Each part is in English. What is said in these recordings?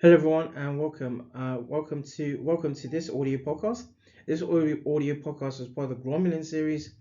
Hello everyone and welcome to this audio podcast. This audio podcast is part of the Ghromulin series.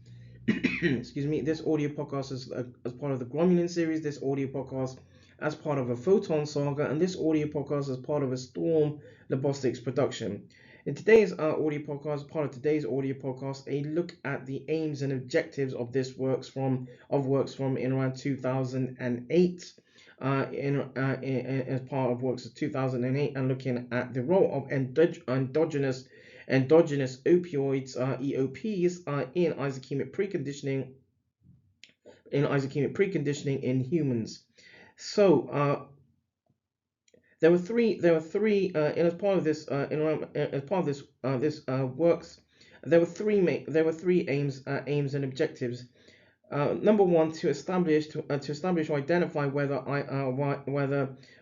Excuse me. This audio podcast is as part of the Ghromulin series. This audio podcast as part of a Photon Saga, and this audio podcast is part of a Storm Lobostics production. In today's part of today's audio podcast, a look at the aims and objectives of this works from in around 2008 as part of works of 2008, and looking at the role of endogenous opioids, EOPs, in ischaemic preconditioning in humans. So as part of this as part of this works, there were three aims and objectives. Number one, to establish or identify whether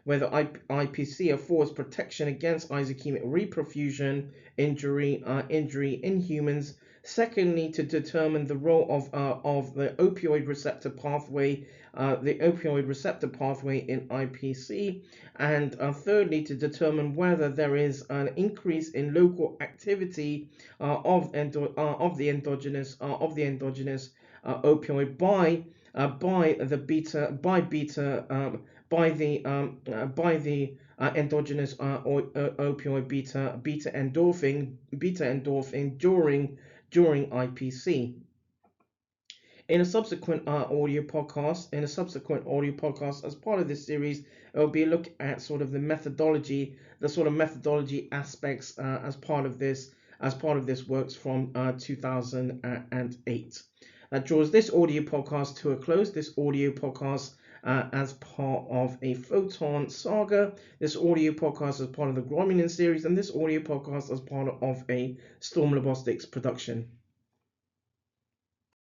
IPC affords protection against ischaemic-reperfusion injury in humans. Secondly, to determine the role of the opioid receptor pathway in IPC, and thirdly, to determine whether there is an increase in local activity of the endogenous opioid by the endogenous opioid beta endorphin during IPC. In a subsequent audio podcast, as part of this series, it will be a look at the sort of methodology aspects as part of this works from 2008. That draws this audio podcast to a close. This audio podcast as part of a Photon Saga. This audio podcast as part of the Ghromulin series, and this audio podcast as part of a Storm Lobostics production.